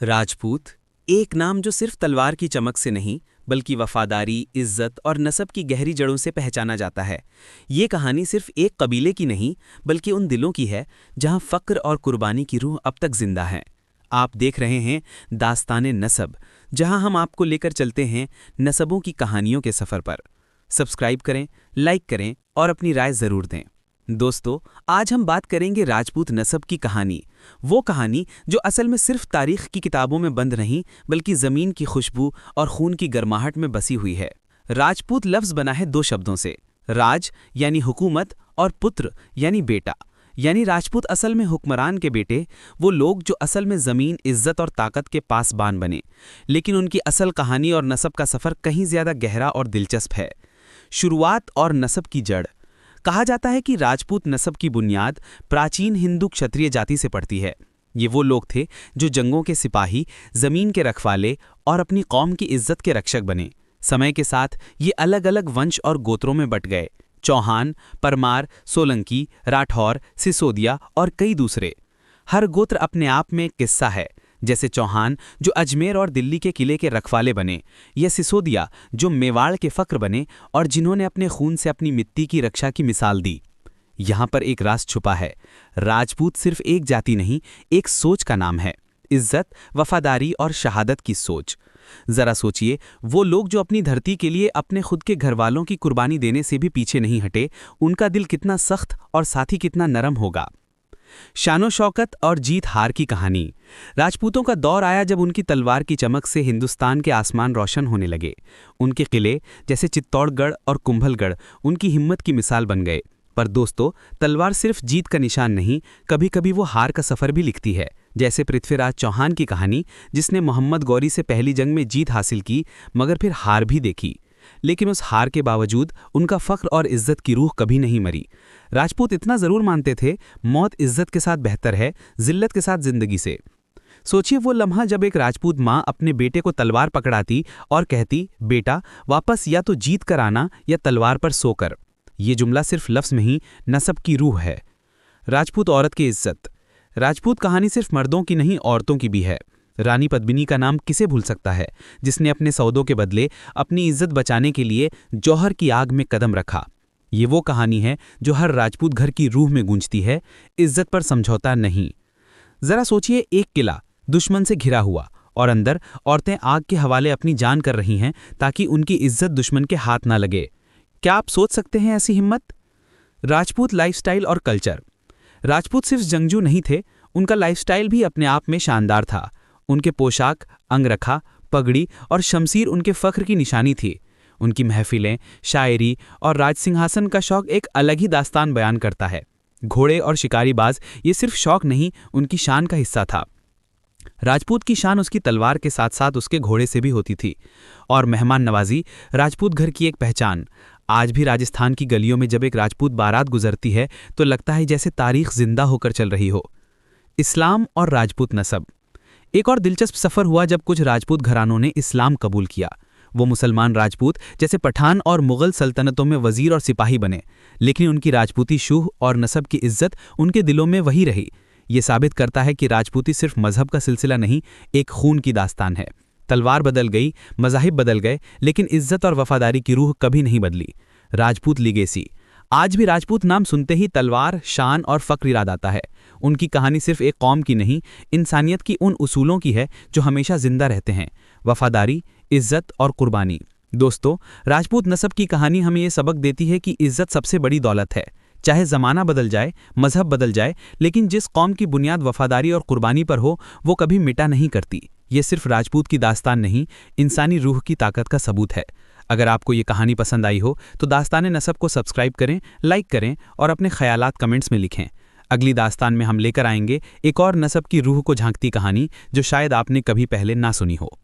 राजपूत, एक नाम जो सिर्फ तलवार की चमक से नहीं बल्कि वफादारी, इज्जत और नस्ब की गहरी जड़ों से पहचाना जाता है। ये कहानी सिर्फ एक कबीले की नहीं बल्कि उन दिलों की है जहां फ़क्र और कुर्बानी की रूह अब तक जिंदा है। आप देख रहे हैं दास्ताने नस्ब, जहां हम आपको लेकर चलते हैं नस्बों की कहानियों के सफ़र पर। सब्सक्राइब करें, लाइक करें और अपनी राय ज़रूर दें। दोस्तों, आज हम बात करेंगे राजपूत नस्ब की कहानी, वो कहानी जो असल में सिर्फ तारीख की किताबों में बंद नहीं बल्कि ज़मीन की खुशबू और खून की गर्माहट में बसी हुई है। राजपूत लफ्ज़ बना है दो शब्दों से, राज यानी हुकूमत और पुत्र यानी बेटा। यानी राजपूत असल में हुक्मरान के बेटे, वो लोग जो असल में ज़मीन, इज्जत और ताकत के पासबान बने। लेकिन उनकी असल कहानी और नस्ब का सफ़र कहीं ज़्यादा गहरा और दिलचस्प है। शुरुआत और नस्ब की जड़। कहा जाता है कि राजपूत नस्ब की बुनियाद प्राचीन हिंदू क्षत्रिय जाति से पड़ती है। ये वो लोग थे जो जंगों के सिपाही, ज़मीन के रखवाले और अपनी कौम की इज्जत के रक्षक बने। समय के साथ ये अलग अलग वंश और गोत्रों में बट गए: चौहान, परमार, सोलंकी, राठौर, सिसोदिया और कई दूसरे। हर गोत्र अपने आप में एक किस्सा है, जैसे चौहान जो अजमेर और दिल्ली के किले के रखवाले बने, या सिसोदिया जो मेवाड़ के फ़क्र बने और जिन्होंने अपने खून से अपनी मिट्टी की रक्षा की मिसाल दी। यहाँ पर एक राज छुपा है। राजपूत सिर्फ एक जाति नहीं, एक सोच का नाम है। इज्जत, वफादारी और शहादत की सोच। जरा सोचिए, वो लोग जो अपनी धरती के लिए अपने खुद के घरवालों की कुर्बानी देने से भी पीछे नहीं हटे, उनका दिल कितना सख्त और साथ ही कितना नरम होगा। शानो शौकत और जीत हार की कहानी। राजपूतों का दौर आया जब उनकी तलवार की चमक से हिंदुस्तान के आसमान रोशन होने लगे। उनके किले जैसे चित्तौड़गढ़ और कुंभलगढ़ उनकी हिम्मत की मिसाल बन गए। पर दोस्तों, तलवार सिर्फ जीत का निशान नहीं, कभी कभी वो हार का सफ़र भी लिखती है। जैसे पृथ्वीराज चौहान की कहानी, जिसने मोहम्मद गौरी से पहली जंग में जीत हासिल की मगर फिर हार भी देखी। लेकिन उस हार के बावजूद उनका फ़ख्र और इज्जत की रूह कभी नहीं मरी। राजपूत इतना ज़रूर मानते थे, मौत इज्जत के साथ बेहतर है जिल्लत के साथ ज़िंदगी से। सोचिए वो लम्हा जब एक राजपूत माँ अपने बेटे को तलवार पकड़ाती और कहती, बेटा वापस या तो जीत कर आना या तलवार पर सोकर। ये जुमला सिर्फ लफ्ज़ नहीं, नस्ब की रूह है। राजपूत औरत की इज्जत। राजपूत कहानी सिर्फ मर्दों की नहीं, औरतों की भी है। रानी पद्मिनी का नाम किसे भूल सकता है, जिसने अपने सौदों के बदले अपनी इज्जत बचाने के लिए जौहर की आग में कदम रखा। ये वो कहानी है जो हर राजपूत घर की रूह में गूंजती है, इज्जत पर समझौता नहीं। जरा सोचिए, एक किला दुश्मन से घिरा हुआ और अंदर औरतें आग के हवाले अपनी जान कर रही हैं ताकि उनकी इज्जत दुश्मन के हाथ ना लगे। क्या आप सोच सकते हैं ऐसी हिम्मत? राजपूत लाइफस्टाइल और कल्चर। राजपूत सिर्फ जंगजू नहीं थे, उनका लाइफस्टाइल भी अपने आप में शानदार था। उनके पोशाक, अंगरखा, पगड़ी और शमशीर उनके फ़ख्र की निशानी थी। उनकी महफिलें, शायरी और राजसिंहासन का शौक एक अलग ही दास्तान बयान करता है। घोड़े और शिकारीबाज ये सिर्फ शौक नहीं, उनकी शान का हिस्सा था। राजपूत की शान उसकी तलवार के साथ साथ उसके घोड़े से भी होती थी। और मेहमान नवाजी, राजपूत घर की एक पहचान। आज भी राजस्थान की गलियों में जब एक राजपूत बारात गुजरती है तो लगता है जैसे तारीख जिंदा होकर चल रही हो। इस्लाम और राजपूत नस्ब। एक और दिलचस्प सफ़र हुआ जब कुछ राजपूत घरानों ने इस्लाम कबूल किया। वो मुसलमान राजपूत जैसे पठान और मुग़ल सल्तनतों में वज़ीर और सिपाही बने, लेकिन उनकी राजपूती शूह और नस्ब की इज्जत उनके दिलों में वही रही। ये साबित करता है कि राजपूती सिर्फ मजहब का सिलसिला नहीं, एक खून की दास्तान है। तलवार बदल गई, मज़ाहिब बदल गए, लेकिन इज्जत और वफादारी की रूह कभी नहीं बदली। राजपूत लीगेसी। आज भी राजपूत नाम सुनते ही तलवार, शान और फ़ख्र याद आता है। उनकी कहानी सिर्फ एक कौम की नहीं, इंसानियत की उन उसूलों की है जो हमेशा जिंदा रहते हैं: वफादारी, इज्जत और कुर्बानी। दोस्तों, राजपूत नस्ब की कहानी हमें ये सबक देती है कि इज्जत सबसे बड़ी दौलत है। चाहे ज़माना बदल जाए, मजहब बदल जाए, लेकिन जिस कौम की बुनियाद वफादारी और कुर्बानी पर हो, वो कभी मिटा नहीं करती। ये सिर्फ राजपूत की दास्तान नहीं, इंसानी रूह की ताकत का सबूत है। अगर आपको ये कहानी पसंद आई हो तो दास्ताने नस्ब को सब्सक्राइब करें, लाइक करें और अपने ख्यालात कमेंट्स में लिखें। अगली दास्तान में हम लेकर आएंगे एक और नस्ब की रूह को झांकती कहानी जो शायद आपने कभी पहले ना सुनी हो।